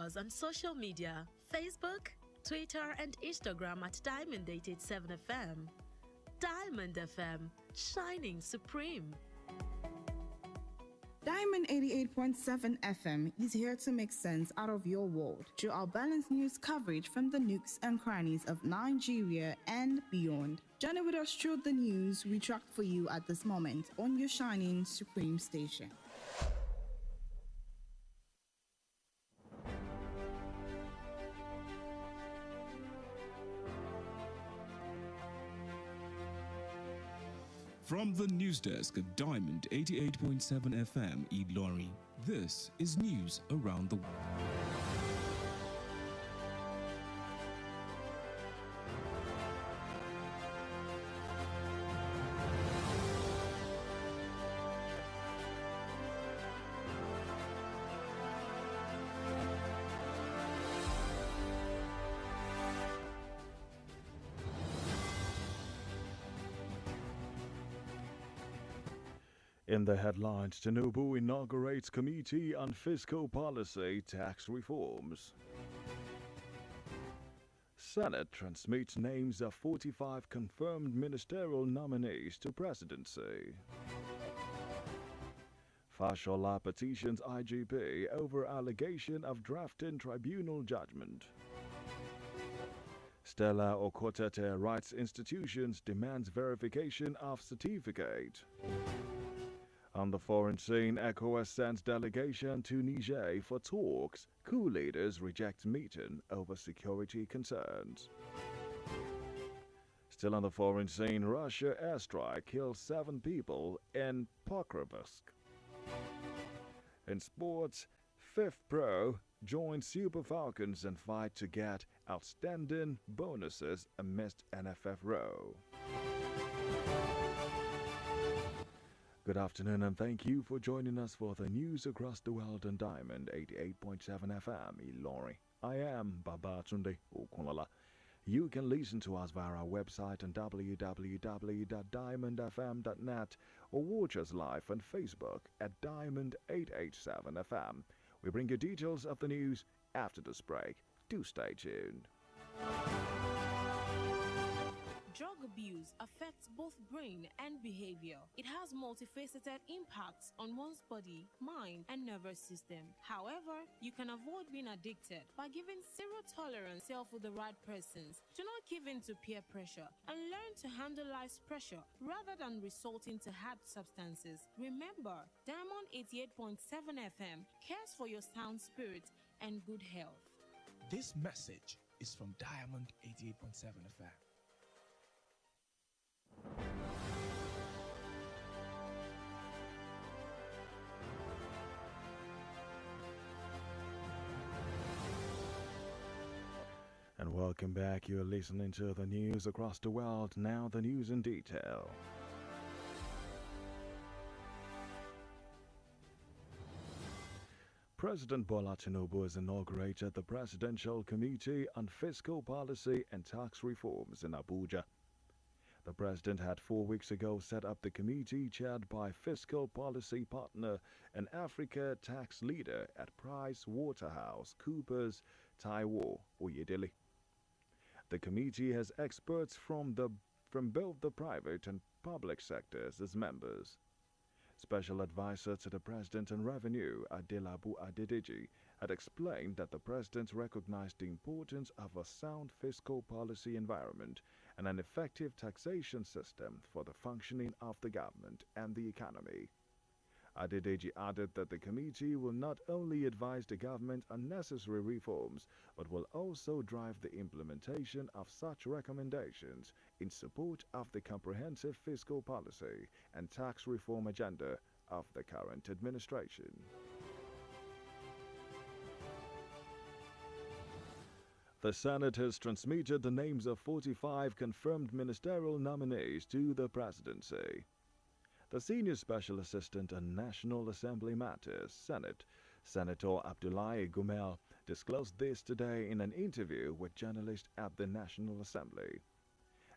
us on social media, Facebook, Twitter and Instagram at Diamond 887 FM. Diamond FM, shining supreme. Diamond 88.7 FM is here to make sense out of your world through our balanced news coverage from the nooks and crannies of Nigeria and beyond. Journey with us through the news we tracked for you at this moment on your shining supreme station. From the news desk of Diamond 88.7 FM Iroyin, this is news around the world. In the headlines, Tinubu inaugurates Committee on Fiscal Policy Tax Reforms. Senate transmits names of 45 confirmed ministerial nominees to presidency. Fashola petitions IGP over allegation of drafting tribunal judgment. Stella Okotete writes institutions demands verification of certificate. On the foreign scene, ECOWAS sends delegation to Niger for talks. Coup leaders reject meeting over security concerns. Still on the foreign scene, Russia airstrike kills 7 people in Pokrovsk. In sports, Fifth Pro joins Super Falcons and fight to get outstanding bonuses amidst NFF row. Good afternoon and thank you for joining us for the news across the world on Diamond 88.7 FM Ilorin. I am Tunde, Okunlola. You can listen to us via our website on www.diamondfm.net or watch us live on Facebook at Diamond 887 FM. We bring you details of the news after this break. Do stay tuned. Drug abuse affects both brain and behavior. It has multifaceted impacts on one's body, mind, and nervous system. However, you can avoid being addicted by giving zero tolerance yourself with the right persons. Do not give in to peer pressure and learn to handle life's pressure rather than resorting to hard substances. Remember, Diamond 88.7 FM cares for your sound spirit and good health. This message is from Diamond 88.7 FM. And welcome back. You're listening to the news across the world. Now the news in detail. President Bola Tinubu has inaugurated the Presidential Committee on Fiscal Policy and Tax Reforms in Abuja. The president had 4 weeks ago set up the committee chaired by fiscal policy partner and Africa tax leader at PricewaterhouseCoopers, Taiwo Oyedele. The committee has experts from both the private and public sectors as members. Special advisor to the President on Revenue, Adelabu Adedeji, had explained that the President recognized the importance of a sound fiscal policy environment and an effective taxation system for the functioning of the government and the economy. Adedeji added that the committee will not only advise the government on necessary reforms, but will also drive the implementation of such recommendations in support of the comprehensive fiscal policy and tax reform agenda of the current administration. The Senate has transmitted the names of 45 confirmed ministerial nominees to the presidency. The Senior Special Assistant on National Assembly Matters, Senate, Senator Abdullahi Gumel, disclosed this today in an interview with journalists at the National Assembly.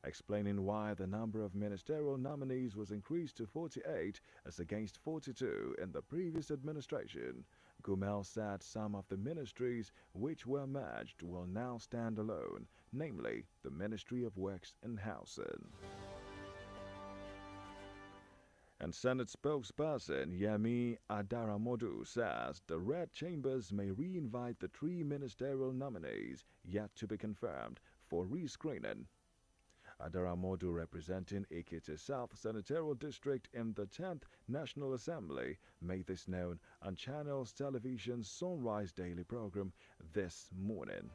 Explaining why the number of ministerial nominees was increased to 48 as against 42 in the previous administration, Gumel said some of the ministries which were merged will now stand alone, namely the Ministry of Works and Housing. And Senate spokesperson Yemi Adaramodu says the Red Chambers may re-invite the 3 ministerial nominees yet to be confirmed for rescreening. Adaramodu, representing Ekiti South Senatorial District in the 10th National Assembly, made this known on Channels Television's Sunrise Daily program this morning.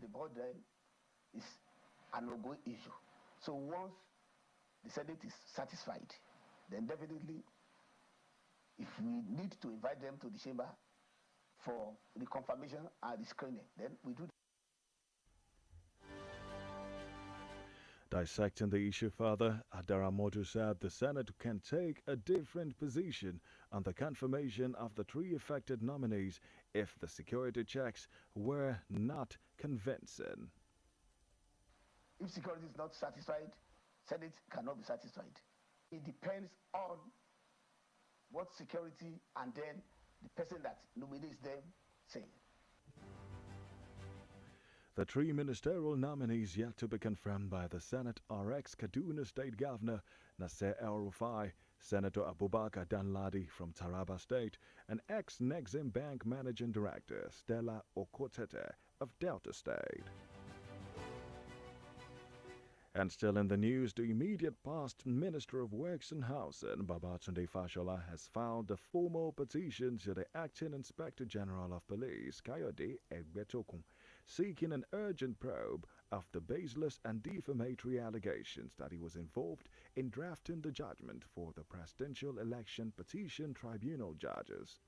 The border is an ongoing issue. So once the Senate is satisfied, then definitely, if we need to invite them to the chamber for the confirmation and the screening, then we do. Dissecting the issue further, Adaramodu said the Senate can take a different position on the confirmation of the 3 affected nominees if the security checks were not convincing. If security is not satisfied, Senate cannot be satisfied. It depends on what security and then the person that nominates them say. The 3 ministerial nominees yet to be confirmed by the Senate are ex-Kaduna State Governor Nasser El-Rufai, Senator Abubakar Danladi from Taraba State, and ex-Nexim Bank Managing Director Stella Okotete of Delta State. And still in the news, the immediate past Minister of Works and Housing, Babatunde Fashola, has filed a formal petition to the Acting Inspector General of Police, Kayode Egbetokun, seeking an urgent probe of the baseless and defamatory allegations that he was involved in drafting the judgment for the Presidential Election Petition Tribunal judges.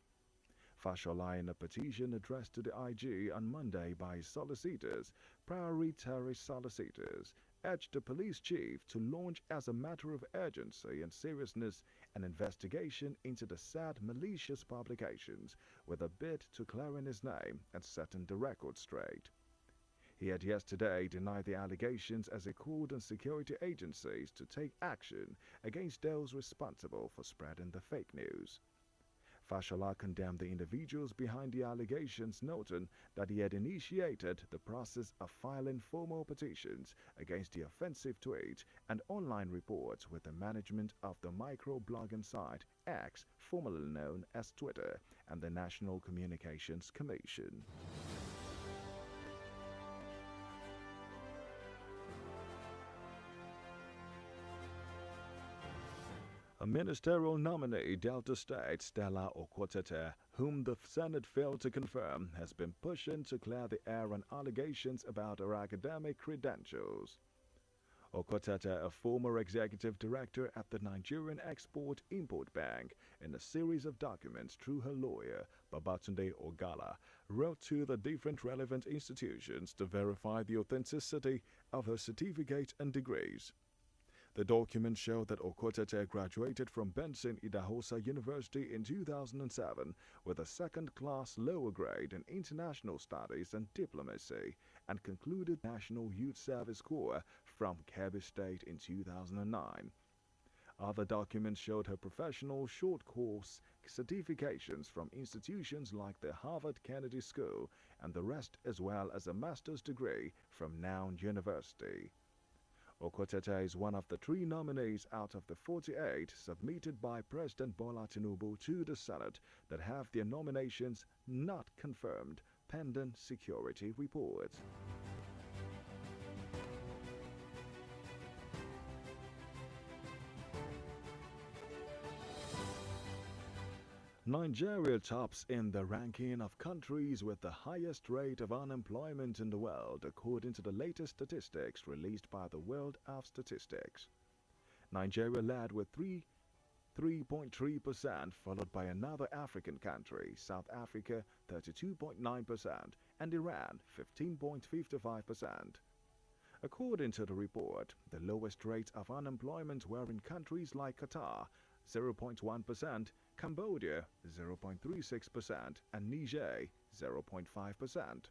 Fashola, in a petition addressed to the IG on Monday by his solicitors, Priority Solicitors, urged the police chief to launch as a matter of urgency and seriousness an investigation into the said malicious publications with a bid to clearing his name and setting the record straight. He had yesterday denied the allegations as he called on security agencies to take action against those responsible for spreading the fake news. Fashola condemned the individuals behind the allegations, noting that he had initiated the process of filing formal petitions against the offensive tweet and online reports with the management of the micro-blogging site X, formerly known as Twitter, and the National Communications Commission. A ministerial nominee, Delta State Stella Okotete, whom the Senate failed to confirm, has been pushing to clear the air on allegations about her academic credentials. Okotete, a former executive director at the Nigerian Export-Import Bank, in a series of documents through her lawyer, Babatunde Ogala, wrote to the different relevant institutions to verify the authenticity of her certificate and degrees. The documents show that Okotete graduated from Benson Idahosa University in 2007 with a second-class lower grade in International Studies and Diplomacy and concluded National Youth Service Corps from Kebbi State in 2009. Other documents showed her professional short course certifications from institutions like the Harvard Kennedy School and the rest, as well as a master's degree from Noun University. Okotete is one of the 3 nominees out of the 48 submitted by President Bola Tinubu to the Senate that have their nominations not confirmed, pending security reports. Nigeria tops in the ranking of countries with the highest rate of unemployment in the world, according to the latest statistics released by the World of Statistics. Nigeria led with 3.3%, followed by another African country, South Africa 32.9%, and Iran 15.55%. According to the report, the lowest rates of unemployment were in countries like Qatar 0.1%, Cambodia 0.36%, and Niger 0.5%.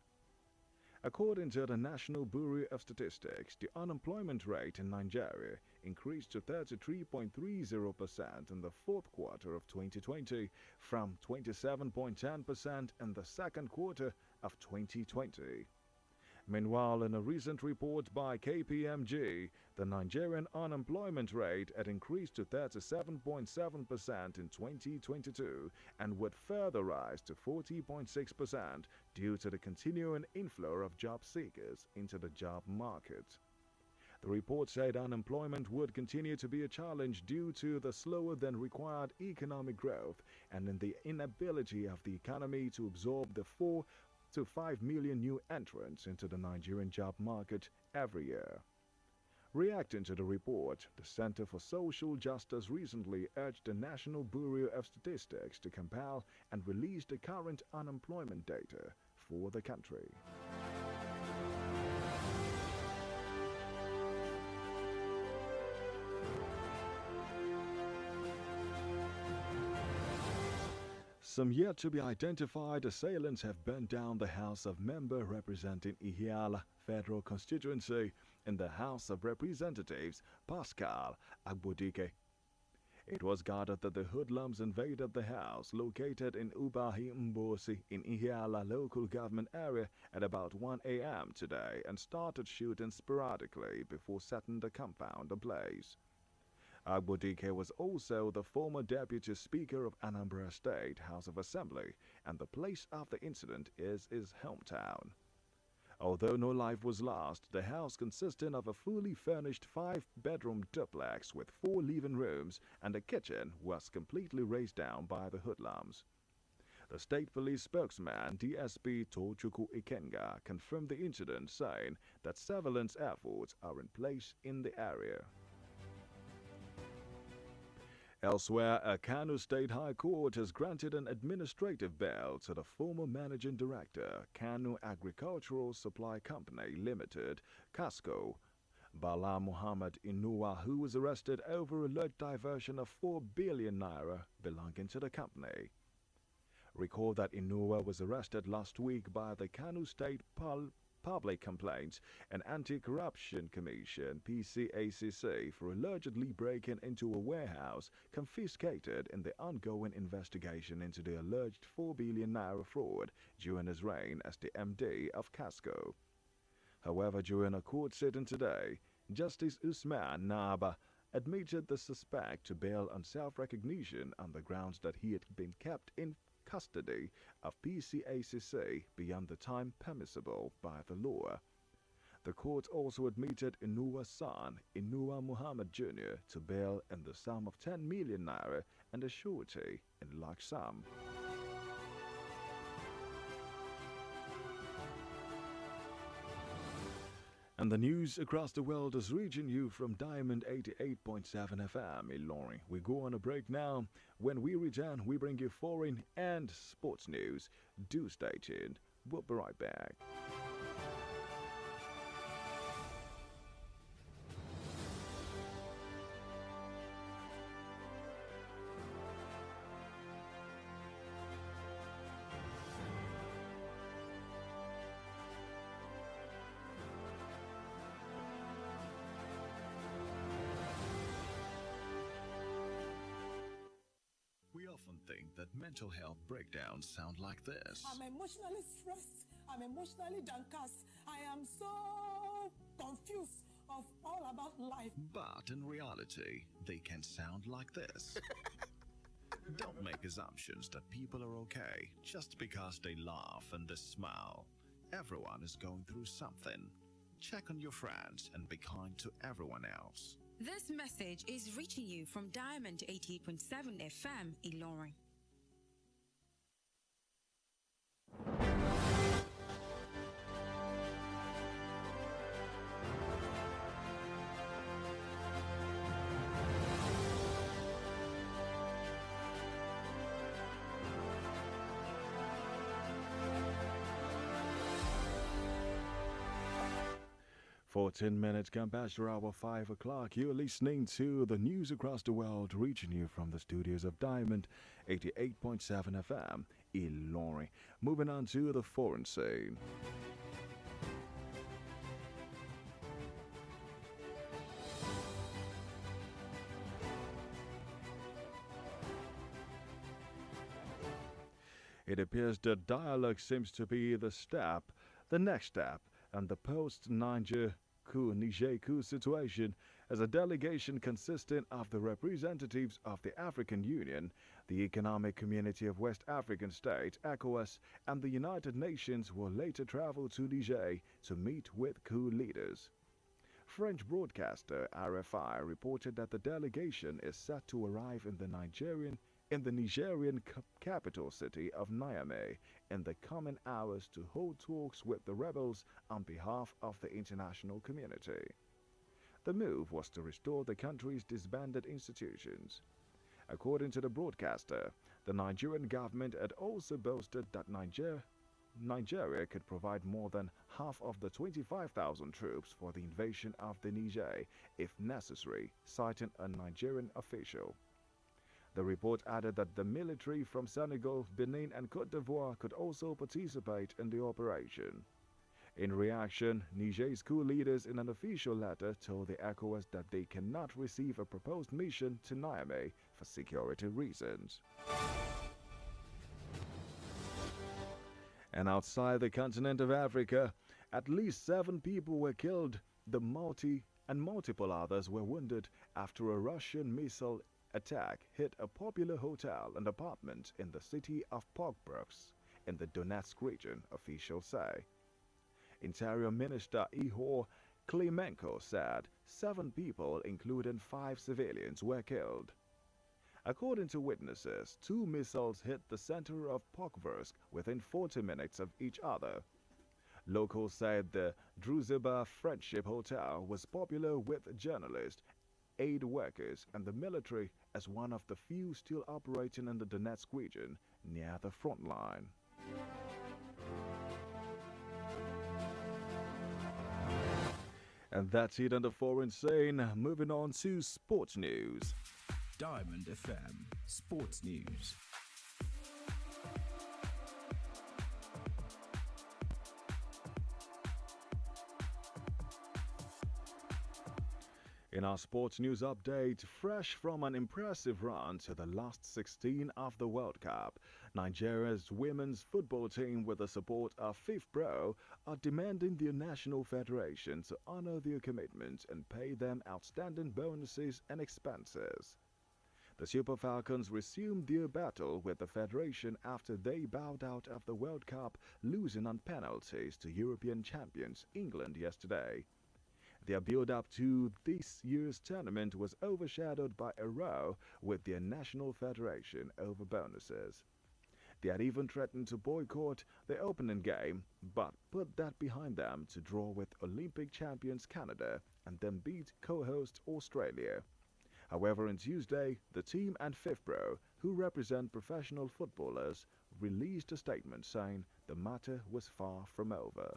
According to the National Bureau of Statistics, the unemployment rate in Nigeria increased to 33.30% in the fourth quarter of 2020 from 27.10% in the second quarter of 2020. Meanwhile, in a recent report by KPMG, the Nigerian unemployment rate had increased to 37.7% in 2022 and would further rise to 40.6% due to the continuing inflow of job seekers into the job market. The report said unemployment would continue to be a challenge due to the slower than required economic growth and in the inability of the economy to absorb the 4 to 5 million new entrants into the Nigerian job market every year. Reacting to the report, the Center for Social Justice recently urged the National Bureau of Statistics to compile and release the current unemployment data for the country. Some yet-to-be-identified assailants have burned down the House of Member representing Ihiala Federal Constituency in the House of Representatives, Pascal Agbodike. It was gathered that the hoodlums invaded the house located in Ubahi Mbosi in Ihiala local government area at about 1 a.m. today and started shooting sporadically before setting the compound ablaze. Agbodike was also the former Deputy Speaker of Anambra State House of Assembly, and the place of the incident is his hometown. Although no life was lost, the house consisting of a fully furnished 5-bedroom duplex with 4 living rooms and a kitchen was completely razed down by the hoodlums. The state police spokesman, DSP Tochukwu Ikenga, confirmed the incident, saying that surveillance efforts are in place in the area. Elsewhere, a Kano State High Court has granted an administrative bail to the former managing director, Kano Agricultural Supply Company Limited, Casco, Bala Muhammad Inuwa, who was arrested over alleged diversion of 4 billion naira belonging to the company. Recall that Inuwa was arrested last week by the Kano State Public Complaints and Anti-Corruption Commission (PCACC) for allegedly breaking into a warehouse confiscated in the ongoing investigation into the alleged 4 billion naira fraud during his reign as the MD of Casco. However, during a court sitting today, Justice Usman Naba admitted the suspect to bail on self-recognition on the grounds that he had been kept in custody of PCACC beyond the time permissible by the law. The court also admitted Inuwa's son, Inuwa Muhammad Jr., to bail in the sum of 10 million naira and a surety in large sum. And the news across the world is reaching you from Diamond 88.7 FM Ilorin. We go on a break now. When we return, we bring you foreign and sports news. Do stay tuned. We'll be right back. We often think that mental health breakdowns sound like this. I'm emotionally stressed. I'm emotionally downcast. I am so confused of all about life. But in reality, they can sound like this. Don't make assumptions that people are okay just because they laugh and they smile. Everyone is going through something. Check on your friends and be kind to everyone else. This message is reaching you from Diamond 88.7 FM Ilorin. Fourteen minutes come past your hour 5 o'clock. You're listening to the news across the world, reaching you from the studios of Diamond 88.7 FM Ilorin. Moving on to the foreign scene. It appears that dialogue seems to be the next step, and the post-Niger coup situation, as a delegation consisting of the representatives of the African Union, the Economic Community of West African States, ECOWAS, and the United Nations will later travel to Niger to meet with coup leaders. French broadcaster RFI reported that the delegation is set to arrive in the Nigerian capital city of Niamey in the coming hours to hold talks with the rebels on behalf of the international community. The move was to restore the country's disbanded institutions. According to the broadcaster, the Nigerian government had also boasted that Nigeria could provide more than half of the 25,000 troops for the invasion of the Niger if necessary, citing a Nigerian official. The report added that the military from Senegal, Benin and Côte d'Ivoire could also participate in the operation. In reaction, Niger's coup leaders in an official letter told the ECOWAS that they cannot receive a proposed mission to Niamey for security reasons. And outside the continent of Africa, at least 7 people were killed, multiple others were wounded after a Russian missile attack hit a popular hotel and apartment in the city of Pokrovsk in the Donetsk region, officials say. Interior Minister Ihor Klimenko said 7 people, including 5 civilians, were killed. According to witnesses, 2 missiles hit the center of Pokrovsk within 40 minutes of each other. Locals said the Druziba Friendship Hotel was popular with journalists, aid workers, and the military as one of the few still operating in the Donetsk region near the front line. And that's it on the foreign scene. Moving on to sports news. Diamond FM Sports News. In our sports news update, fresh from an impressive run to the last 16 of the World Cup, Nigeria's women's football team, with the support of FIFPro, are demanding their national federation to honor their commitment and pay them outstanding bonuses and expenses. The Super Falcons resumed their battle with the federation after they bowed out of the World Cup, losing on penalties to European champions England yesterday. Their build-up to this year's tournament was overshadowed by a row with their national federation over bonuses. They had even threatened to boycott the opening game, but put that behind them to draw with Olympic champions Canada and then beat co-host Australia. However, on Tuesday, the team and FIFPro, who represent professional footballers, released a statement saying the matter was far from over.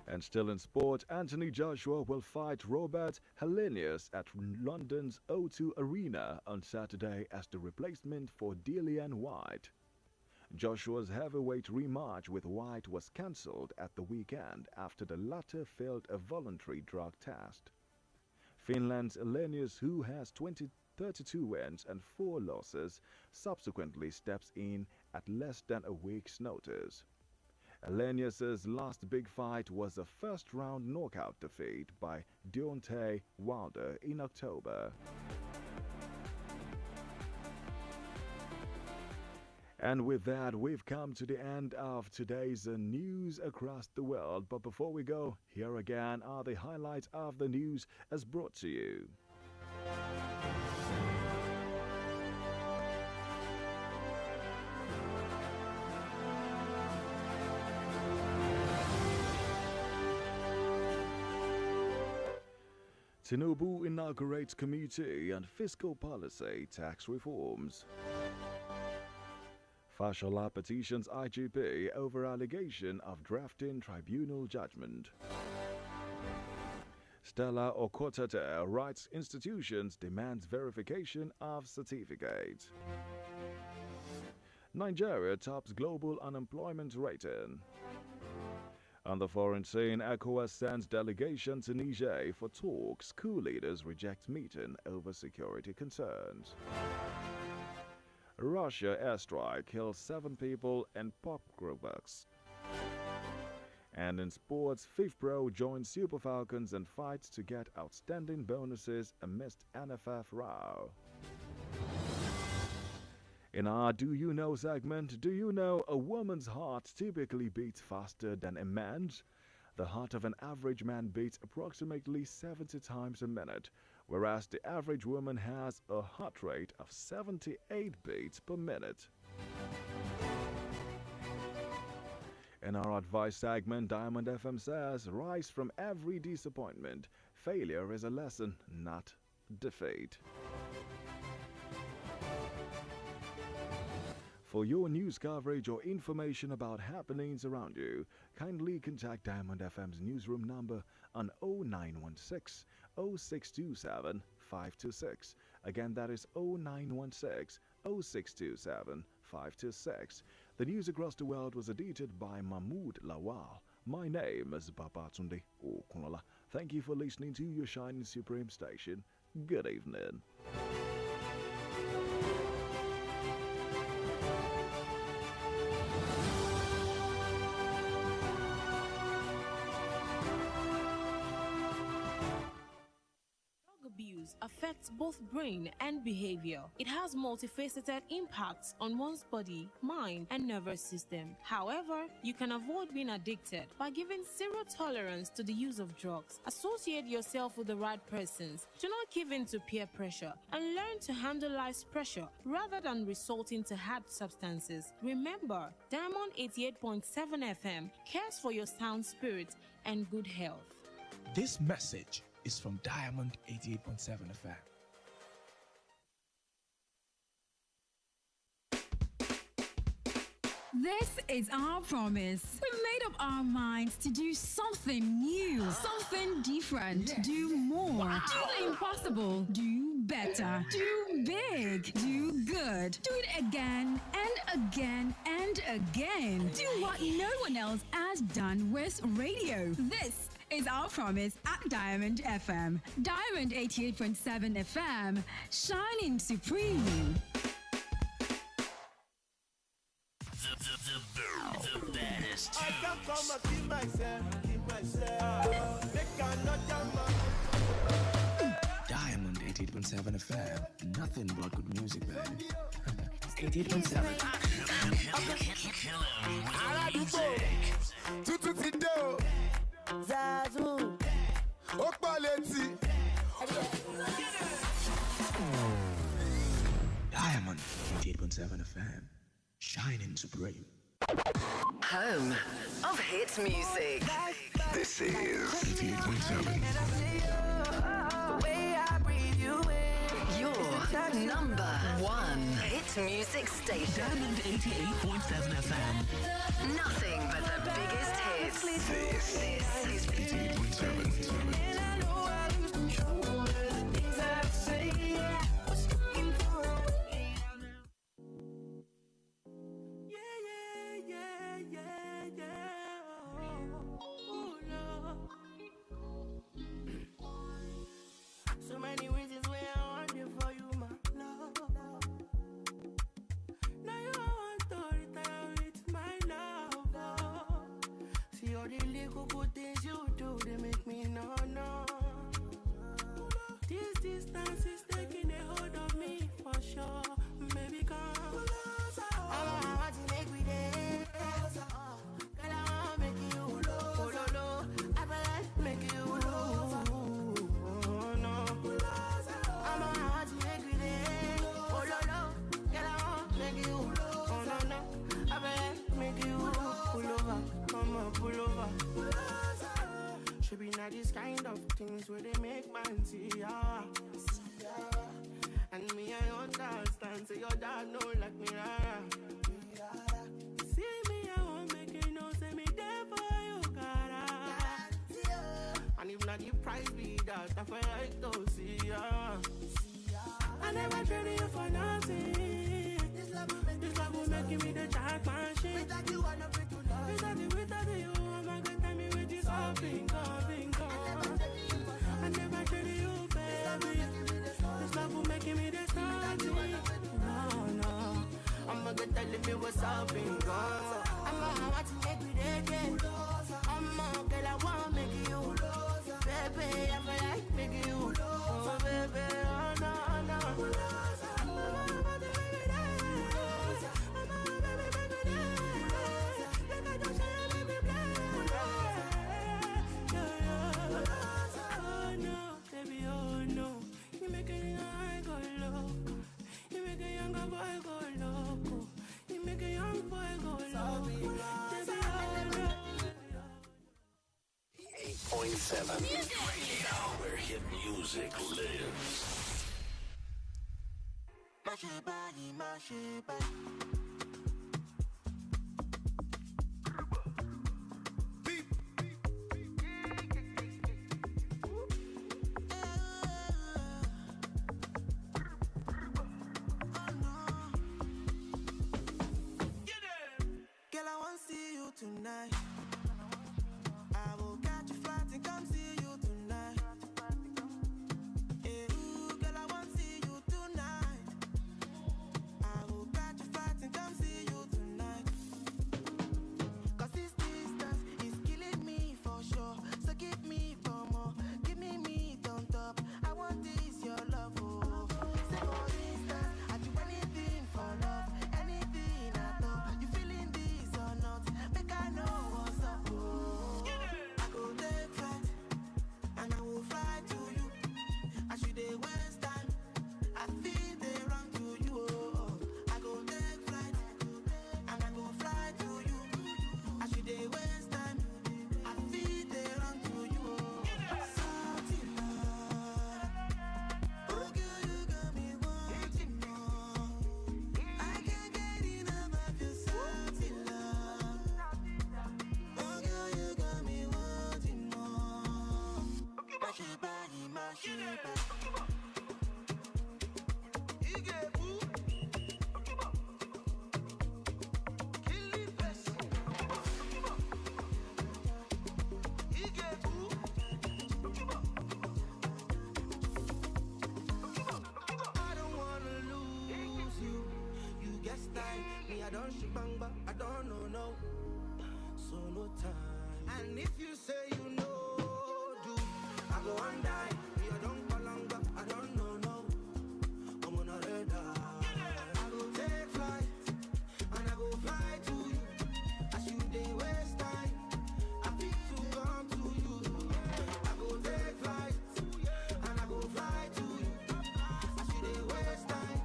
And still in sport, Anthony Joshua will fight Robert Helenius at London's O2 Arena on Saturday as the replacement for Dillian Whyte. Joshua's heavyweight rematch with Whyte was cancelled at the weekend after the latter failed a voluntary drug test. Finland's Helenius, who has 32 wins and 4 losses, subsequently steps in at less than a week's notice. Helenius's last big fight was a first-round knockout defeat by Deontay Wilder in October. And with that, we've come to the end of today's news across the world. But before we go, here again are the highlights of the news as brought to you. Tinubu inaugurates Committee on Fiscal Policy Tax Reforms. Fashola petitions IGP over allegation of drafting tribunal judgment. Stella Okotete writes institutions demands verification of certificate. Nigeria tops global unemployment rating. On the foreign scene, ECOWAS sends delegation to Niger for talks. Coup leaders reject meeting over security concerns. Russia airstrike kills 7 people in pop groups. And in sports, FIFPro joins Super Falcons and fights to get outstanding bonuses amidst NFF row. In our Do You Know segment, do you know a woman's heart typically beats faster than a man's? The heart of an average man beats approximately 70 times a minute, whereas the average woman has a heart rate of 78 beats per minute. In our advice segment, Diamond FM says, rise from every disappointment. Failure is a lesson, not defeat. For your news coverage or information about happenings around you, kindly contact Diamond FM's newsroom number on 0916 0627 526. Again, that is 0916 0627 526. The news across the world was edited by Mahmoud Lawal. My name is Tunde Okunlola. Thank you for listening to your shining supreme station. Good evening. Abuse affects both brain and behavior. It has multifaceted impacts on one's body, mind, and nervous system. However, you can avoid being addicted by giving zero tolerance to the use of drugs. Associate yourself with the right persons. Do not give in to peer pressure and learn to handle life's pressure rather than resorting to hard substances. Remember, Diamond 88.7 FM cares for your sound spirit and good health. This message is from Diamond 88.7 FM. This is our promise. We made up our minds to do something new, something different, do more, do the impossible, do better, do big, do good, do it again and again and again. Do what no one else has done with radio. This is our promise at Diamond FM. Diamond 88.7 FM, shining supreme. The baddest tunes. I can't come and keep myself. Make another man. Diamond 88.7 FM. Nothing but good music, baby. 88.7. Tutu ti dé o. Zazu. Ó pọ̀ létí. Diamond 88.7 FM. Shining supreme. Home of hits music. This is 88.7. Your number one hit music station. Diamond 88.7 FM. Nothing but the biggest hits. This is 88.7. So many reasons where I want you for you, my love. Now you want to retire with my love. See all the little good things you do, they make me no. This distance is taking a hold of me for sure. Baby, come. I want to make we dance. Girl, I want to make you low. I feel like make you pull over. Should be not these kind of things where they make man see ya. And me, I understand. Say your dad know like me, see me, I won't make it no. Say me there for you, gotta. And if not the price be that, I feel like to see ya. I never traded you for nothing. This love will make me the jack machine. Without you, I'm not fit to love. Without you, I'm not gonna tell me with this all bingo. I never traded you, baby. This love will make me the starting. No. was something gone. I'm want to make it again. I'm a girl, I want to make you. Baby, I feel like making you. Oh, baby, oh, no, no. Radio, where hit music lives. Girl, I want to see you tonight. I will catch a flight and come see you tonight. Hey, ooh, girl, I want to see you tonight. I will catch a flight and come see you tonight. 'Cause this distance is killing me for sure. So give me for more, give me meat on top. I want this, your love, oh. Say for instance, I do anything for love, anything at all. You feeling this or not? Make I know what's up, oh. I go take flight, and I will fly to you. I should they waste time, I feel they run to you, oh. I go take flight, and I go fly to you. I should they waste time, I feel they run to you, oh. Salty love, oh girl, you got me wanting more. I can't get enough of your salty love. Oh girl, you got me wanting more. Mash it body, mash it back. I don't wanna lose you. You get style, me I don't shit bang bang. I don't know no, so no time. And if you say you know, do I go and die? Me I don't palanga. I don't know no, I'm on a radar. I go take flight, and I go fly to you. I should they waste time, I feel to come to you. I go take flight, and I go fly to you. I should they waste time,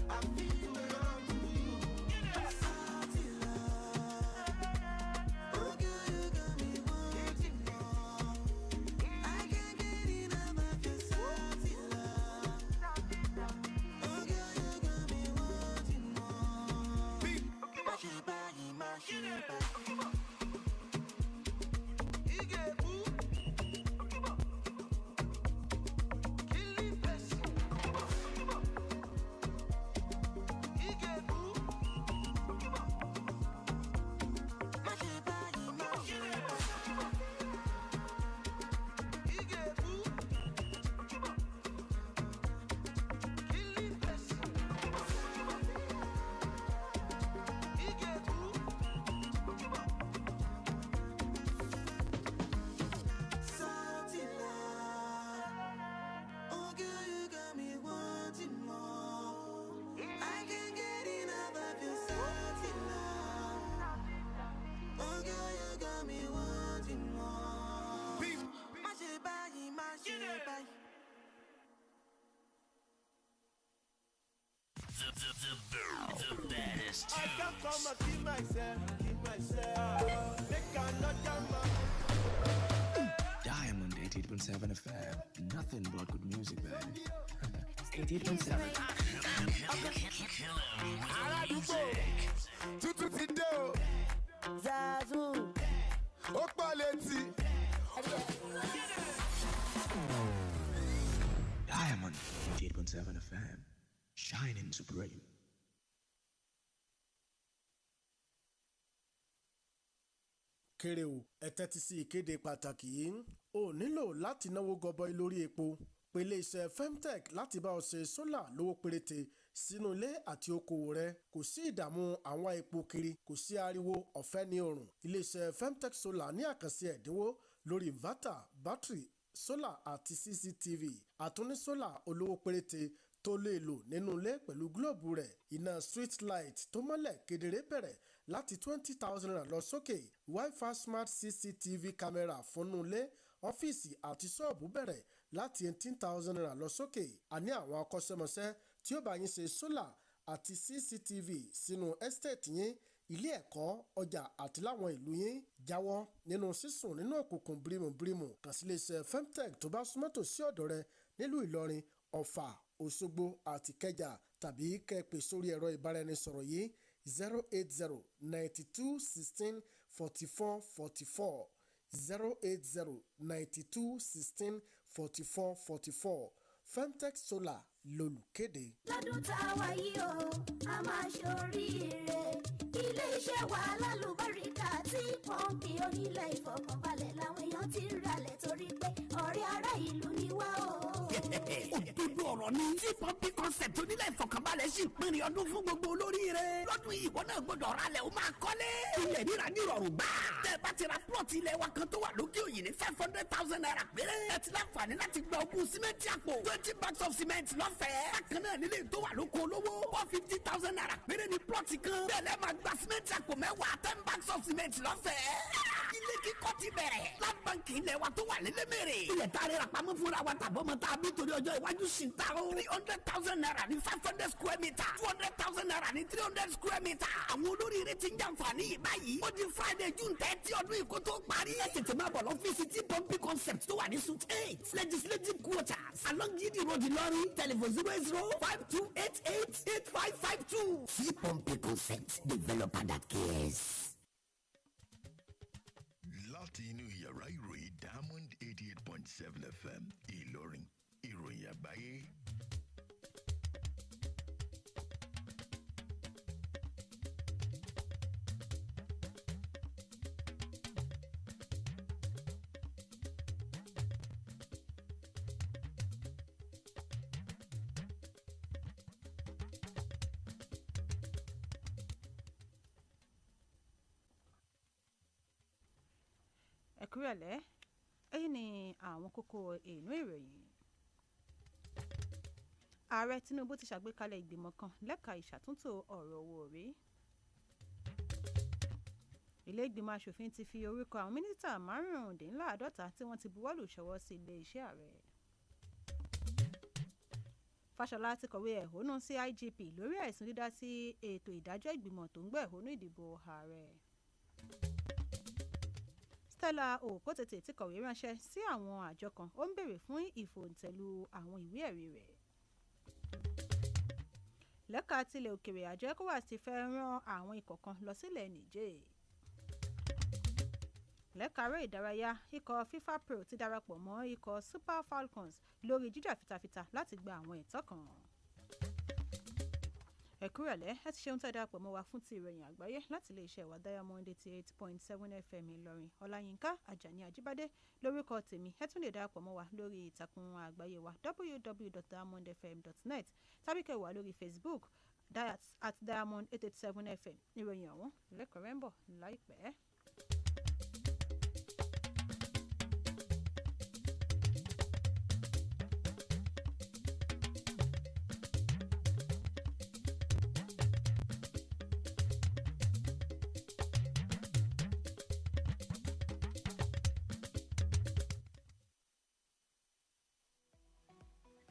I feel to come to you. Salty love, oh girl, you got me wanting more. I can't get enough of your salty love. Oh girl, you got me wanting more. Mash it body, mash it back. Salty love, oh girl, you got me wanting more. I can't get enough of your salty love. Oh girl, you got me wanting more. Mash it body, mash it body. The baddest I can't come and keep myself. Make another man. Diamond 88.7 FM. Nothing but good music, baby. 88.7. Tutu ti dé o. Zazu. Ó pọ̀ létí. Diamond 88.7 FM. Shining supreme. Kéré o, ẹ tẹ́tí sí ìkéde pàtàkì yìí. O nílò láti náwó gọbọi lórí epo. pé iléeṣẹ́ Femtech láti bá ọ ṣe sólà lówó péréte sínú ilé àti okòwò rẹ. Kò sí ìdààmú àwọn epo kiri, kò sí ariwo, ọ̀fẹ́ ní oòrùn. Iléeṣẹ́ Femtech Solar ní àkànṣe ẹ̀dínwó lórí inverter, bátìrì, sólà àti CCTV. Àtúní sólà olówó péréte tó lè lò nínú ilé pẹ̀lú gílóòbù rẹ̀. Iná street light tó mọ́lẹ̀ kedere bẹ̀rẹ̀ láti 20,000 naira lọ sókè. Wi-Fi smart CCTV camera fúnnú ilé, ọ́fíìsì àti ṣọ́ọ̀bù bẹ̀rẹ̀ láti 18,000 naira lọ sókè. Àní àwọn akọ́ṣẹ́mọṣẹ́ tí ó bá yín ṣe sólà àti CCTV sínú estate yín, ilé ẹ̀kọ́, ọjà àti láwọn ìlú yín. Jáwọ́ nínú sísùn nínú òkùnkùn bírímùbírímù. Kàn sí iléeṣẹ́ Femtech tó bá súnmọ́ tòsí ọ̀dọ̀ rẹ nílùú Ìlọrin, Ọ̀fà, Òṣogbo àti Ìkẹjà, tàbí kẹ́ ẹ pè sórí ẹ̀rọ ìbáraẹnisọ̀rọ̀ yìí 080 92 16 44 44 080 92 16 44 44. Femtech Solar lolùkéde. lọ́dún tá a wá yìí o a máa ṣoríire ilé-iṣẹ́ wa lálùbáríkà tí pọ́ǹpì onílẹ̀ ìfọkànbalẹ̀ làwọn èèyàn ti ń ralẹ̀ torí pé ọ̀rẹ́ ará ìlú ni wá o. òdodo ọ̀rọ̀ ni tí pọ́ǹpì concept onílẹ̀ ìfọkànbalẹ̀ sì pinrin ọdún fún gbogbo olóríire. lọ́dún yìí ìwọ náà gbọ́dọ̀ ralẹ̀ o máa kọ́lé. ilẹ̀ ríra ní ìrọ̀rùn gbà. tẹ́ ẹ bá ti ra plọ̀tì ilẹ̀ wa kan tó wà lókè òyìn ní 500,000 naira péré. ẹ ti láǹfààní láti gba ogún símẹ́ǹtì àpò 20 bags of cement lọ́fẹ̀ẹ́. bákan náà nílé tó wà lóko olówó 150,000 naira péré ní plọ̀tì kan. bẹ́ẹ̀ lẹ́ máa gba símẹ́ǹtì àpò mẹ́wàá 10 bags of cement lọ́fẹ̀ẹ́. ilé kíkọ́ ti bẹ̀rẹ̀. lábàǹkì ilẹ̀ wa tó wà lélẹ́mẹ̀rẹ̀. ilẹ̀ tá a rẹ̀ rà pamọ́ fúnra wa tàbọ̀ mọ́ tá a bí torí ọjọ́ iwájú sí ta o. 300,000 naira ní 500 square meter. 200,000 naira ní 300 square meter. àwọn olóríire ti ń jàǹfààní yìí báyìí. ó di Friday June 30 ọdún yìí kó tó parí. ẹ tètè máa bọ̀ lọ́fíìsì tí pọ́ǹpì concept tó wà ní suite 8 legislative quarters along Yidi Road Ìlọrin. telephone 08052888552. tí pọ́ǹpì concept developer that cares. láti inú yàrá ìròyìn Diamond 88.7 FM Ìlọrin, ìròyìn àgbáyé. ẹ̀kúrẹ́lẹ́ èyí ni àwọn kókó inú ìròyìn. ààrẹ Tinubu ti ṣàgbékalẹ̀ ìgbìmọ̀ kan lẹ́ka ìṣàtúntò ọ̀rọ̀ owó orí. ilé ìgbìmọ̀ asòfin ti fi orúkọ àwọn mínísítà márùndínláàádọ́ta tí wọ́n ti buwọ́lù ṣọwọ́ sí ilé-iṣẹ́ ààrẹ. Fáṣọlá ti kọ̀wé ẹ̀hónú sí IGP lórí ẹ̀sùn dídá sí ètò ìdájọ́ ìgbìmọ̀ tó ń gbọ́ ẹ̀hónú ìdìbò ààrẹ. Stella Okotete ti kọ̀wé ránṣẹ́ sí àwọn àjọ kan ó ń béèrè fún ìfòǹtẹ̀lù àwọn ìwé ẹ̀rí rẹ̀. lẹ́ka tilẹ̀ òkèrè àjọ ECOWAS ti fẹ́ rán àwọn ikọ̀ kan lọ sílẹ̀ Niger. lẹ́ka eré ìdárayá ikọ̀ FIFA Pro ti darapọ̀ mọ́ ikọ̀ Super Falcons lórí jíjà fitafita láti gba àwọn ẹ̀tọ́ kan. ẹ̀kúrẹ̀lẹ́ ẹ ti ṣeun tẹ́ darapọ̀ mọ́ wa fún ti ìròyìn àgbáyé láti iléeṣẹ́ wa Diamond 88.7 FM Ìlọrin. Olayinka Ajani Ajibade lórúkọ tèmi. ẹ tún lè darapọ̀ mọ́ wa lórí ìtàkùn àgbáyé wa www.diamondfm.net tàbí kẹ́ wà lórí Facebook at Diamond 887 FM. ìròyìn ọ̀hún lẹ́kọ̀ọ́rẹ́ ń bọ̀ láìpẹ́.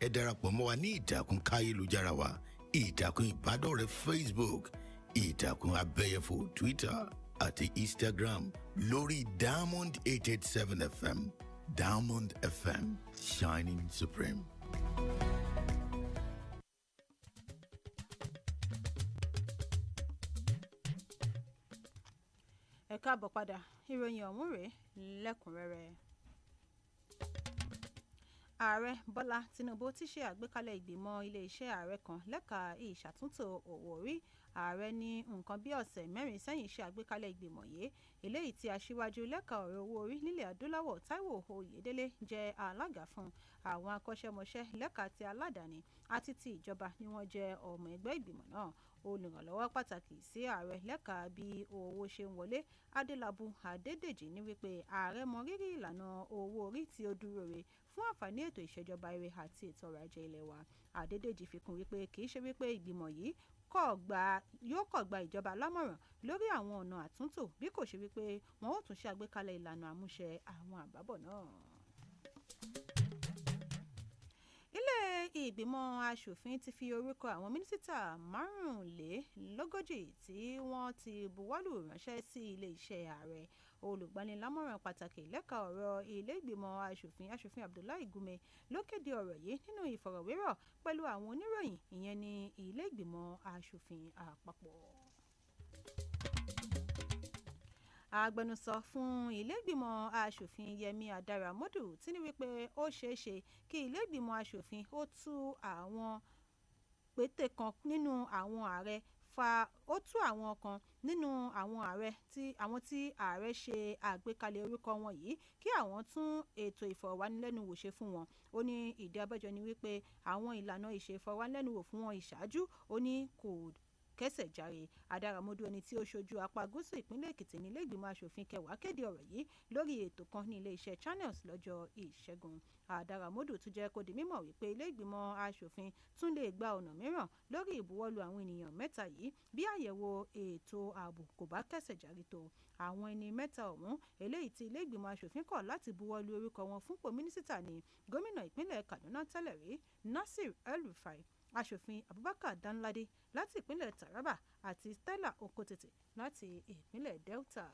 ẹ darapọ̀ mọ́ wa ní ìtàkùn káyélujára wa, ìtàkùn ìbádọ́rẹ̀ẹ́ Facebook, ìtàkùn abẹ́yẹfò Twitter àti Instagram lórí Diamond 887 FM. Diamond FM, shining supreme. ẹ káàbọ̀ padà ìròyìn ọ̀hún rèé lẹ́kùnrẹ́rẹ́. ààrẹ bọ́lá tinubu ti ṣe àgbékalẹ̀ ìgbìmọ̀ iléeṣẹ́ ààrẹ kan lẹ́ka ìṣàtúntò owó orí. ààrẹ ní nǹkan bí ọ̀sẹ̀ mẹ́rin sẹ́yìn ṣe àgbékalẹ̀ ìgbìmọ̀ yìí eléyìí tí aṣíwájú lẹ́ka ọ̀rọ̀ owó orí nílẹ̀ adúláwọ̀ táíwò oyèdélé jẹ́ alága fún. àwọn akọ́ṣẹ́mọṣẹ́ lẹ́ka ti aládàáni àti ti ìjọba ni wọ́n jẹ́ ọmọ ẹgbẹ́ ìgbìmọ̀ náà. olùrànlọ́wọ́ pàtàkì sí ààrẹ lẹ́ka bí owó ṣe ń wọlé adélábù adédèjì ní wípé ààrẹ mọ rírì ìlànà owó orí tí ó dúró re fún àǹfààní ètò ìṣèjọba ire àti ètò ọrọ̀ ajé ilé wa. adédèjì fi kún wípé kì í ṣe wípé ìgbìmọ̀ yìí yóò kọ̀ gba ìjọba lámọ̀ràn lórí àwọn ọ̀nà àtúntò bí kò ṣe wípé wọn ó tún ṣe àgbékalẹ̀ ìlànà àmúṣe àwọn àbábọ̀ náà. ilé ìgbìmọ̀ asòfin ti fi orúkọ àwọn mínísítà márùnlélógójì tí wọ́n ti buwọ́lù ránṣẹ́ sí ilé-iṣẹ́ ààrẹ. olùgbanilámọ̀ràn pàtàkì lẹ́ka ọ̀rọ̀ ilé ìgbìmọ̀ asòfin abdullahi gume ló kéde ọ̀rọ̀ yìí nínú ìfọ̀rọ̀wérọ̀ pẹ̀lú àwọn oníròyìn ìyẹn ní ilé ìgbìmọ̀ asòfin àpapọ̀. agbẹnusọ fún iléègbìmọ̀ asòfin yẹmi adaramodu ti ní wípé ó ṣeé ṣe kí iléègbìmọ̀ asòfin ó tú àwọn pété kan nínú àwọn ààrẹ ó tú àwọn kan nínú àwọn ààrẹ tí ààrẹ ṣe àgbékalẹ̀ orúkọ wọn yìí kí àwọn tún ètò ìfọ̀rọ̀wánilẹ́nuwò ṣe fún wọn. ó ní ìdí abájọ ni wípé àwọn ìlànà ìṣèfọ̀rọ̀wánilẹ́nuwò fún wọn ìṣáájú ó ní kò kẹsẹ̀ járe. adaramodu ẹni tí ó ṣojú apá gúúsù ìpínlẹ̀ èkìtì ní ilé ìgbìmọ̀ asòfin kẹwàá kéde ọ̀rọ̀ yìí lórí ètò kan ní ilé-iṣẹ́ channels lọ́jọ́ ìṣẹ́gun. adaramodu tún jẹ́ kó di mímọ̀ wípé ilé ìgbìmọ̀ asòfin tún lè gba ọ̀nà mìíràn lórí ìbuwọ́lù àwọn ènìyàn mẹ́ta yìí bí àyẹ̀wò ètò ààbò kò bá kẹsẹ̀ járe tó. àwọn ẹni mẹ́ta ọ̀hún eléyìí tí ilé ìgbìmọ̀ asòfin kọ̀ láti buwọ́lù orúkọ wọn fúnpò mínísítà ní gómìnà ìpínlẹ̀ kaduna tẹ́lẹ̀ rí nasir el-rufai, aṣòfin abubakar danlade láti ìpínlẹ̀ taraba àti stella okotete láti ìpínlẹ̀ delta.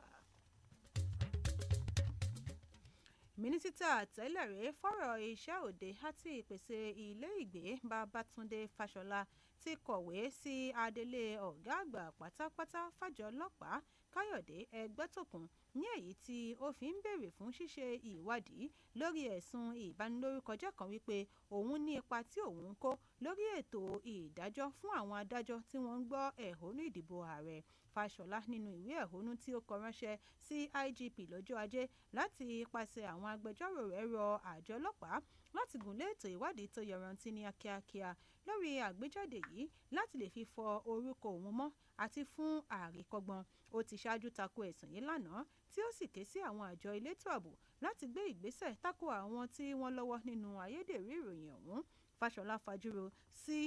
mínísítà tẹ́lẹ̀rí fọ́rọ̀ iṣẹ́ òde àti ìpèsè ilé ìgbé babatunde fáṣọlá ti kọ̀wé sí adelé ọ̀gá àgbà pátápátá fàjọ ọlọ́pàá káyọ̀dé ẹgbẹ́tòkun ní èyí tí ó fi ń béèrè fún ṣíṣe ìwádìí lórí ẹ̀sùn ìbanilórúkọjẹ́ kan wípé òun ní ipa tí òun ń kó lórí ètò ìdájọ́ fún àwọn adájọ́ tí wọ́n ń gbọ́ ẹ̀hónú ìdìbò ààrẹ. fàṣọlá nínú ìwé ẹ̀hónú tí ó kọ ránṣẹ́ sí igp lọ́jọ́ ajé láti ipasẹ̀ àwọn agbẹjọ́rò rẹ̀ rọ àjọ ọlọ́pàá láti gùnlé ètò ìwádìí tó yọrantí ní kíákíá lórí àgbéjáde yìí láti lè fi fọ orúkọ òun mọ́ àti fún àríkọ́gbọ́n. ó ti ṣáájú tako ẹ̀sùn yìí lánàá tí ó sì ké sí àwọn àjọ elétò ààbò láti gbé ìgbésẹ̀ tako àwọn tí wọ́n lọ́wọ́ nínú ayédèrú ìròyìn ọ̀hún. fàṣọlá fajúro sí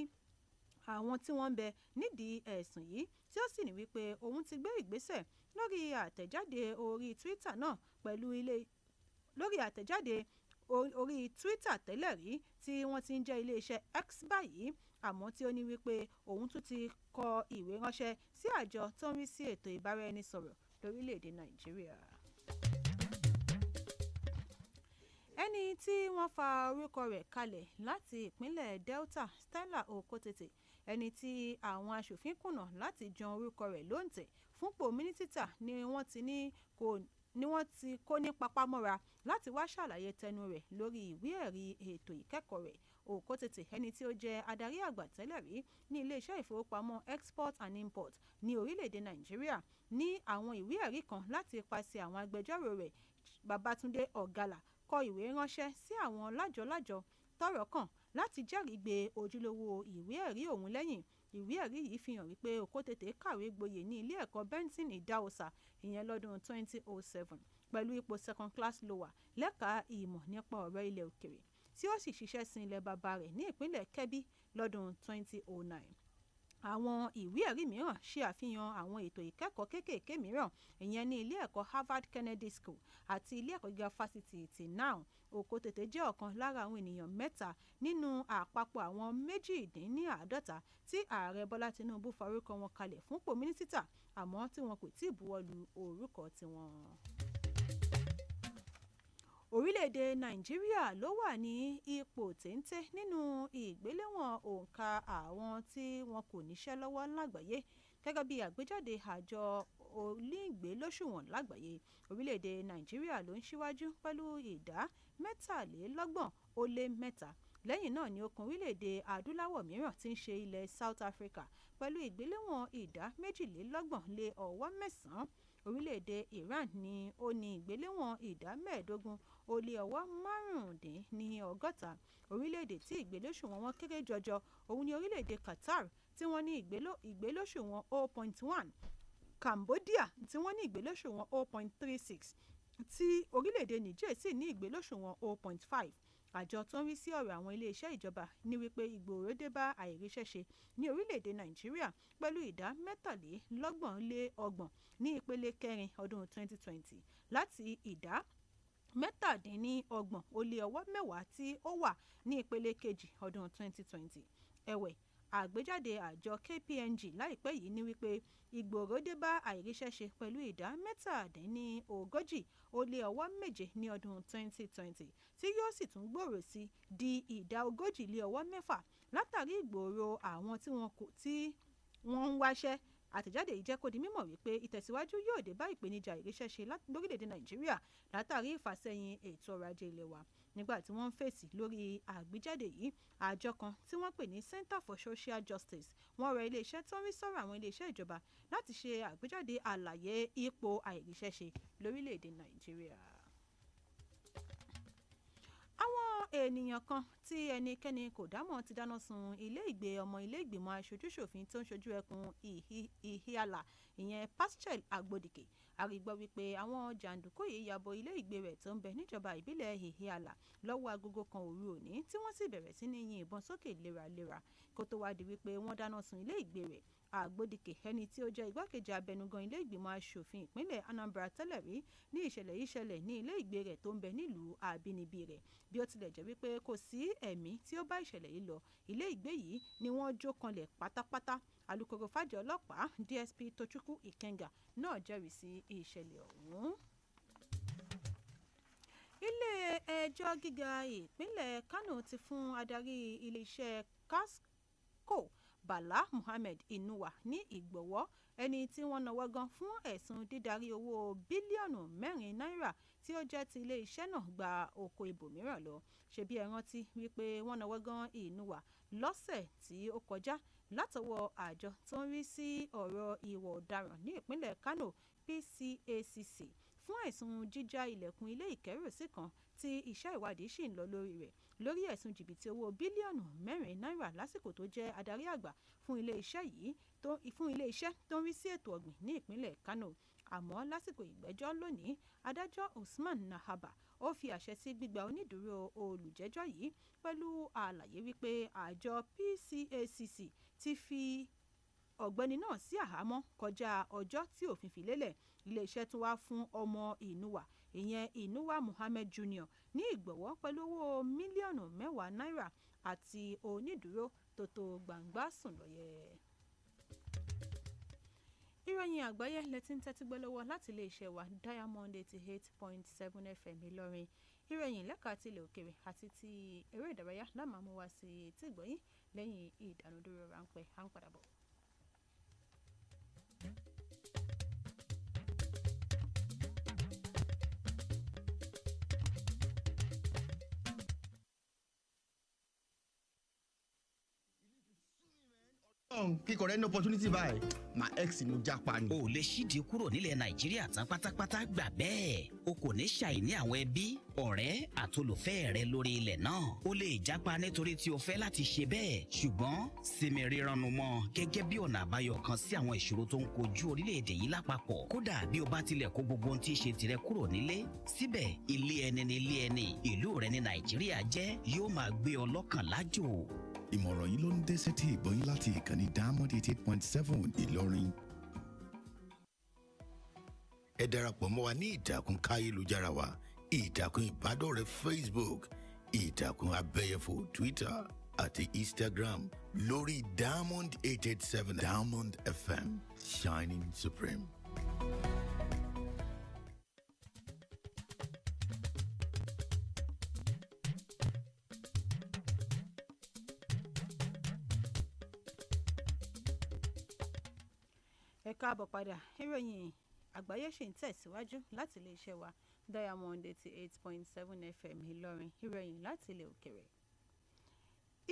àwọn tí wọ́n ń bẹ nídìí ẹ̀sùn yìí tí ó sì ní wípé òun ti gbé ìgbésẹ̀ lórí àtẹ̀jáde orí twitter náà pẹ̀lú lórí àtẹ̀jáde orí twitter tẹ́lẹ̀ rí tí wọ́n ti ń jẹ́ iléeṣẹ́ x báyìí àmọ́ tí ó ní wípé òun tún ti kọ ìwé ránṣẹ́ sí àjọ tó ń rí sí ètò ìbáraẹnisọ̀rọ̀ lórílẹ̀‐èdè nàìjíríà. ẹni tí wọ́n fa orúkọ rẹ̀ kalẹ̀ láti ìpínlẹ̀ delta stella okotete ẹni tí àwọn aṣòfin kùnà láti jan orúkọ rẹ̀ lóǹtẹ̀ fúnpò mínísítà ni wọ́n ti kó ní papámọ́ra láti wá ṣàlàyé tẹnu rẹ̀ lórí ìwé ẹ̀rí ètò ìkẹ́kọ̀ọ́ rẹ̀. okotete ẹni tí ó jẹ́ adarí àgbà tẹ́lẹ̀ rí ní iléeṣẹ́ ìfowópamọ́ export and import ní orílẹ̀-èdè nàìjíríà ní àwọn ìwé ẹ̀rí kan láti ipasẹ̀ àwọn agbẹjọ́rò rẹ̀ babatunde ọ̀gálà kọ ìwé ránṣẹ́ sí àwọn lájọ-lájọ tọ́rọ̀ kàn láti jẹ́rìí gbé ojúlówó ìwé ẹ̀rí òun lẹ́yìn. ìwé ẹ̀rí yìí fi hàn wípé okotete kàwé gboyè ní ilé ẹ̀kọ́ benson idahosa ìyẹn lọ́dún 2007 pẹ̀lú ipò second class lower lẹ́ka ìmọ̀ nípa ọ̀rọ̀ ilẹ̀ òkèrè tí ó sì ṣiṣẹ́ sin ilẹ̀ bàbá rẹ̀ ní ìpínlẹ̀ kebbi lọ́dún 2009. àwọn ìwé ẹ̀rí mìíràn ṣe àfihàn àwọn ètò ìkẹ́kọ̀ọ́ kéékèèké mìíràn ìyẹn ní ilé ẹ̀kọ́ harvard kennedy school àti ilé ẹ̀kọ́ gíga fásitì ti now. okotete jẹ́ ọ̀kan lára àwọn ènìyàn mẹ́ta nínú àpapọ̀ àwọn 48 tí ààrẹ bọ́lá tinubu forúkọ wọn kalẹ̀ fúnpò mínísítà àmọ́ tí wọn kò tí ì buwọ́lu orúkọ tiwọn. orílẹ̀-èdè nàìjíríà ló wà ní ipò téńté nínú ìgbéléwọ̀n òǹkà àwọn tí wọn kò níṣẹ́ lọ́wọ́ lágbàáyé gẹ́gẹ́ bí àgbéjáde àjọ onígbélóṣùwọ̀n lágbàáyé. orílẹ̀-èdè nàìjíríà ló ń ṣíwájú pẹ̀lú ìdá 23 2.3 lẹ́yìn náà ni ó kan orílẹ̀-èdè adúláwọ̀ mìíràn tí ń ṣe ilẹ̀ South Africa pẹ̀lú ìgbéléwọ̀n ìdá 22.9. Orílẹ̀-èdè Iran ni ó ní ìgbéléwọ̀n ìdá 15.5. Orílẹ̀-èdè tí ìgbélóṣùwọ̀n wọn kéré jọjọ òun ni orílẹ̀-èdè Qatar tí wọ́n ní ìgbélóṣùwọ̀n 0.1, Cambodia tí wọ́n ní ìgbélóṣùwọ̀n 0.36, tí orílẹ̀-èdè Niger sì ní ìgbélóṣùwọ̀n 0.5. Àjọ tó ń rí sí ọ̀rọ̀ àwọn iléeṣẹ́ ìjọba ní wípé ìgbòòrò dé bá àìríṣẹ́ṣe ní orílẹ̀-èdè Nàìjíríà pẹ̀lú ìdá 23.30 ní ìpele kẹrin ọdún 2020 láti ìdá 17.10 tí ó wà ní ìpele kejì ọdún 2020. Ẹ̀wẹ̀, àgbéjáde àjọ KPMG láìpẹ́ yìí ní wípé ìgbòòrò dé bá àìríṣẹ́ṣe pẹ̀lú ìdá 37.7 ní ọdún 2020 tí yóò sì tún gbòòrò sí di ìdá 40.6 látàrí ìgbòòrò àwọn tí wọ́n ń wáṣẹ́. Àtẹ̀jáde yìí jẹ́ kó di mímọ̀ wípé ìtẹ̀síwájú yóò dé bá ìpèníjà ìríṣẹ́ṣe lórílẹ̀‐èdè Nàìjíríà látàrí ìfàsẹ́yìn ètò ọrọ̀ ajé ilé wa. Nígbà tí wọ́n ń fèsì lórí àgbéjáde yìí, àjọ kan tí wọ́n pè ní Center for Social Justice wọ́n rọ iléeṣẹ́ tó ń rí sọ́rọ̀ àwọn iléeṣẹ́ ìjọba láti ṣe àgbéjáde àlàyé ipò àìríṣẹ́ṣe lórílẹ̀‐èdè Nàìjíríà. Àwọn ènìyàn kan tí ẹnikẹ́ni kò dámọ̀ ti dáná sun ilé ìgbé ọmọ ilé ìgbìmọ̀ aṣojúṣòfin tó ń ṣojú ẹkùn Ihiala ìyẹn Paschal Agbodike. A rí gbọ́ wípé àwọn jàǹdùkú yìí yabo ilé ìgbé rẹ̀ tó ń bẹ níjọba ìbílẹ̀ Ihiala lọ́wọ́ agogo kan òru òní tí wọ́n sì bẹ̀rẹ̀ sí ní yin ìbọn sókè léraléra kó tó wá di wípé wọ́n dáná sun ilé ìgbé rẹ̀. Agbodike ẹni tí ó jẹ́ igbákejì abẹnugan ilé ìgbìmọ̀ aṣòfin ìpínlẹ̀ Anambra tẹ́lẹ̀ rí ní ìṣẹ̀lẹ̀ yìí ṣẹlẹ̀ ní ilé ìgbé rẹ̀ tó ń bẹ nílùú àbínibí rẹ̀. Bí ó tilẹ̀ jẹ́ wípé kò sí ẹ̀mí tí ó bá ìṣẹ̀lẹ̀ yìí lọ, ilé ìgbé yìí ni wọ́n jó kanlẹ̀ pátápátá. Alukoro fájọ ọlọ́pàá DSP Tochukwu Ikenga náà jẹ́rìí sí ìṣẹ̀lẹ̀ ọ̀hún. Ilé ẹjọ́ gíga ìpínlẹ̀ Kano ti fún adarí iléeṣẹ́ Casco Bala Muhammed Inuwa ní ìgbọ̀wọ́ ẹni tí wọ́n náwó gan fún ẹ̀sùn dídarí owó bílíọ̀nù 4 náírà tí ó jẹ́ ti ilé iṣẹ́ náà gba oko ibòmíràn lọ. Ṣebí ẹ rántí wípé wọ́n náwó gan Inuwa lọ́sẹ̀ tí ó kọjá látọwọ́ àjọ tó ń rí sí ọ̀rọ̀ ìwà ọ̀daràn ní ìpínlẹ̀ Kano PCACC fún ẹ̀sùn jíjá ilẹ̀kùn ilé ìkẹ́rùsí kan tí iṣẹ́ ìwádìí ṣì ń lọ lórí rẹ̀ lórí ẹ̀sùn jìbìtì owó bílíọ̀nù 4 náírà lásìkò tó jẹ́ adarí àgbà fún ilé iṣẹ́ tó ń rí sí ètò ọ̀gbìn ní ìpínlẹ̀ Kano. Àmọ́ lásìkò ìgbẹ́jọ́ lónìí, adájọ́ Usman Nahaba ó fi àṣẹ sí gbígba onídùúró olùjẹ́jọ́ yìí pẹ̀lú àlàyé wípé àjọ PCACC ti fi ọ̀gbẹ́ni náà sí àhámọ́ kọjá ọjọ́ tí òfin fi lélẹ̀. Iléeṣẹ́ tún wá fún ọmọ Inuwa ìyẹn Inuwa Muhammed Jr. ní ìgbọ̀wọ́ pẹ̀lú owó mílíọ̀nù 10 náírà àti onídùúró tó tó gbangba sùn lọ́yẹ̀. Ìròyìn àgbáyé lẹ́tí ń tẹ́tí gbọ́ lọ́wọ́ láti iléeṣẹ́ wa Diamond 88.7 FM Ìlọrin. Ìròyìn lẹ́ka ti ilẹ̀ òkèrè àti ti eré ìdárayá lámàmú wá sí etí ìgbọ́yìn lẹ́yìn ìdánudúró ráńpẹ́ à ń padà bọ̀. kíkọ rẹ ní opportunity báyìí my ex ni ó jápa ni. o lè ṣídìí kúrò nílẹ̀ nàìjíríà tán pátápátá gbà bẹ́ẹ̀ o kò ní ṣàìní àwọn ẹbí ọ̀rẹ́ àtolùfẹ́ rẹ lórí ilẹ̀ náà o lè jápa nítorí tí o fẹ́ láti ṣe bẹ́ẹ̀ ṣùgbọ́n sinmi rírannu mọ́ gẹ́gẹ́ bí ọ̀nà àbáyọ kan sí àwọn ìṣòro tó ń kojú orílẹ̀-èdè yìí lápapọ̀ kódà bí o bá tilẹ̀ kó gbogbo ohun tí í ṣe tirẹ̀ kúrò nílé síbẹ̀ ilé ẹni ni ilé ẹni ìlú rẹ ní nàìjíríà jẹ́ yóò máa gbé ọ lọ́kàn lájò. ìmọ̀ràn yìí ló ń dé sétí ìgbọ́yìn láti ìkànnì Diamond 88.7 Ìlọrin. ẹ darapọ̀ mọ́ wa ní ìtàkùn káyélujára wa ìtàkùn ìbádọ́rẹ̀ẹ́ Facebook ìtàkùn abẹ́yẹfò Twitter àti Instagram lórí Diamond 887 Diamond FM Shining Supreme. ẹ káàbọ̀ padà ìròyìn àgbáyé ṣì ń tẹ̀síwájú láti iléeṣẹ́ wa Diamond 88.7 FM Ìlọrin. Ìròyìn láti ilẹ̀ òkèrè.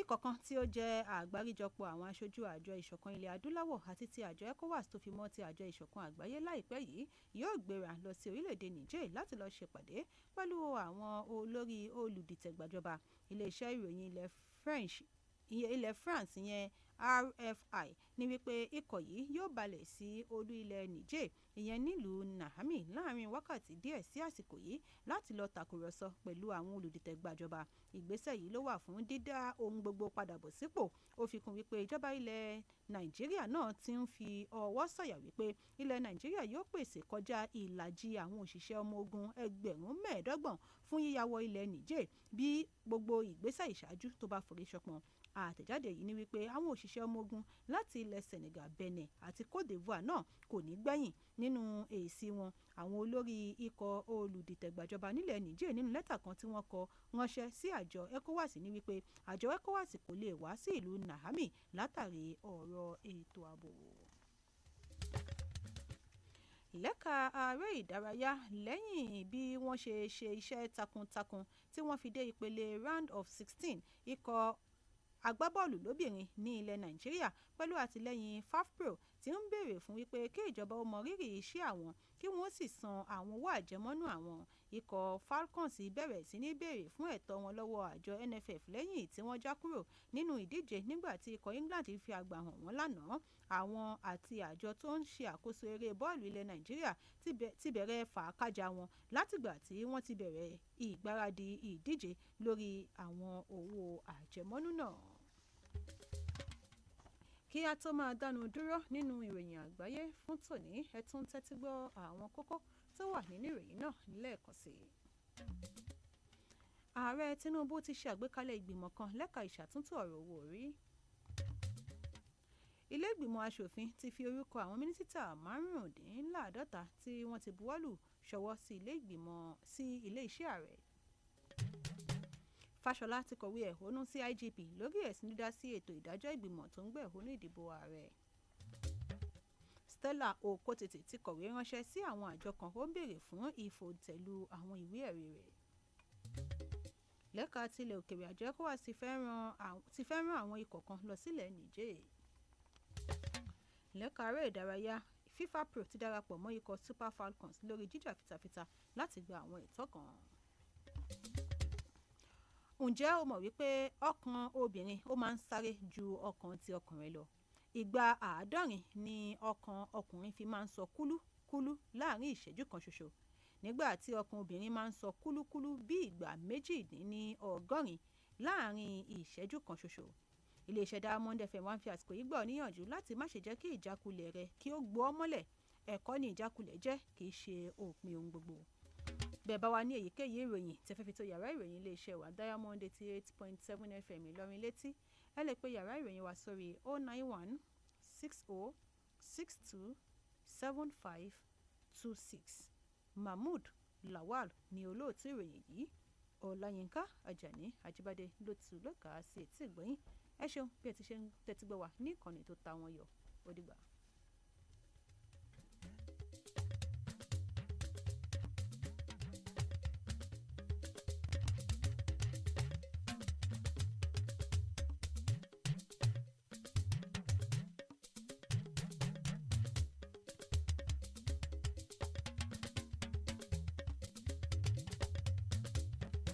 Ikọ̀ kan tí ó jẹ́ àgbáríjọpọ̀ àwọn aṣojú àjọ ìṣọ̀kan ilẹ̀ adúláwọ̀ àti ti àjọ ECOWAS tó fi mọ́ ti àjọ ìṣọ̀kan àgbáyé láìpẹ́ yìí yóò gbéra lọ sí orílẹ̀-èdè Niger láti lọ ṣèpàdé pẹ̀lú àwọn olórí olùdìtẹ̀gbàjọba. Iléeṣẹ́ ìròyìn ilẹ̀ France ìyẹn RFI ní wípé ikọ̀ yìí yóò balẹ̀ sí olú ilẹ̀ Niger ìyẹn nílùú Niamey láàrin wákàtí díẹ̀ sí àsìkò yìí láti lọ tàkùrọ̀sọ pẹ̀lú àwọn olùdìtẹ̀gbàjọba. Ìgbésẹ̀ yìí ló wà fún dídá ohun gbogbo padà bọ̀ sípò. Ó fi kún wípé ìjọba ilẹ̀ Nàìjíríà náà ti ń fi ọwọ́ sọ̀yà wípé ilẹ̀ Nàìjíríà yóò pèsè kọjá ìlàjì àwọn òṣìṣẹ́ ọmọ ogun 25,000 fún yíyáwọ ilẹ̀ Niger bí gbogbo ìgbésẹ̀ ìṣáájú tó bá forí ṣọpọ́n. Àtẹ̀jáde yìí ní wípé àwọn òṣìṣẹ́ ọmọ ogun láti ilẹ̀ Senegal, Benin àti Côte d'Ivoire náà kò ní gbẹ̀yìn nínú èsì wọn. Àwọn olórí ikọ̀ olùdìtẹ̀gbàjọba nílẹ̀ Niger nínú lẹ́tà kan tí wọ́n kọ ránṣẹ́ sí àjọ ECOWAS ní wípé àjọ ECOWAS kò lè wá sí ìlú Niamey látàrí ọ̀rọ̀ ètò ààbò. Lẹ́ka aré ìdárayá lẹ́yìn bí wọ́n ṣe iṣẹ́ takuntakun tí wọ́n fi dé ìpele round of 16 ikọ̀ agbábọ́ọ̀lù lóbìnrin ní ilẹ̀ Nàìjíríà pẹ̀lú àtìlẹ́yìn FAFPro tí ń béèrè fún wípé kí ìjọba ó mọ rírì iṣẹ́ àwọn kí wọ́n sì san àwọn owó àjẹmọ́nú àwọn. Ikọ̀ Falcons bẹ̀rẹ̀ sí ní béèrè fún ẹ̀tọ́ wọn lọ́wọ́ àjọ NFF lẹ́yìn tí wọ́n já kúrò nínú ìdíje nígbà tí ikọ̀ England fi àgbà hàn wọ́n lánàá. Àwọn àti àjọ tó ń ṣe àkóso eré bọ́ọ̀lù ilẹ̀ Nàìjíríà ti bẹ̀rẹ̀ fàákájà wọn látìgbà tí wọ́n ti bẹ̀rẹ̀ ìgbáradì ìdíje lórí àwọn owó àjẹmọ́nú náà. Kí a tó máa dánu dúró nínú ìròyìn àgbáyé fún tòní, ẹ tún tẹ́tí gbọ́ àwọn kókó tó wà nínú ìròyìn náà lẹ́ẹ̀kan sí i. Ààrẹ Tinubu ti ṣe àgbékalẹ̀ ìgbìmọ̀ kan lẹ́ka ìṣàtúntò ọ̀rọ̀ owó orí. Ilé ìgbìmọ̀ aṣòfin ti fi orúkọ àwọn mínísítà 55 tí wọ́n ti buwọ́lù ṣọwọ́ sí ilé iṣẹ́ ààrẹ. Fáṣọlá ti kọ̀wé ẹ̀hónú sí IGP lórí ẹ̀sùn dídá sí ètò ìdájọ́ ìgbìmọ̀ tó ń gbé ẹ̀hónú ìdìbò ààrẹ. Stella Okotete ti kọ̀wé ránṣẹ́ sí àwọn àjọ kan ó ń béèrè fún ìfòǹtẹ̀lù àwọn ìwé ẹ̀rí rẹ̀. Lẹ́ka tilẹ̀ òkèèrè àjọ ECOWAS ti fẹ́ rán àwọn ikọ̀ kan lọ sílẹ̀ Niger. Lẹ́ka aré ìdárayá FIFA Pro ti darapọ̀ mọ́ ikọ̀ Super Falcons lórí jíjà fitafita láti gba àwọn ẹ̀tọ́ kan. Ǹjẹ́ o mọ̀ wípé ọkàn obìnrin ó máa ń sáré ju ọkàn ti ọkùnrin lọ? Ìgbà 70 ni ọkàn ọkùnrin fi máa ń sọ kúlúkúlú láàrin ìṣẹ́jú kan ṣoṣo, nígbà tí ọkàn obìnrin máa ń sọ kúlúkúlú bí ìgbà 180 láàrin ìṣẹ́jú kan ṣoṣo. Iléeṣẹ́ Diamond FM wá ń fi àsìkò yìí gbà ọ́ níyànjú láti má ṣe jẹ́ kí ìjákulẹ̀ rẹ kí ó gbó ọ́ mọ́lẹ̀. Ẹ̀kọ́ ni ìjákulẹ̀ jẹ́, kì í ṣe òpin ohun gbogbo. Bẹ́ẹ̀ bá wa ní èyíkéyìí ìròyìn tẹ́ fẹ́ fi tó yàrá ìròyìn iléeṣẹ́ wa Diamond 88.7 FM Ìlọrin létí, ẹ lè pe yàrá ìròyìn wa sórí 091 60 62 7526. Mahmood Lawal ni olóòtú ìròyìn yìí. Olayinka Ajani Ajibade ló ti lọ́ka sí etí ìgbọ́yìn. Ẹ ṣeun bí ẹ ti ṣe ń tẹ́tí gbọ́ wa ní ìkànnì tó ta wọn yọ. Ó dìgbà.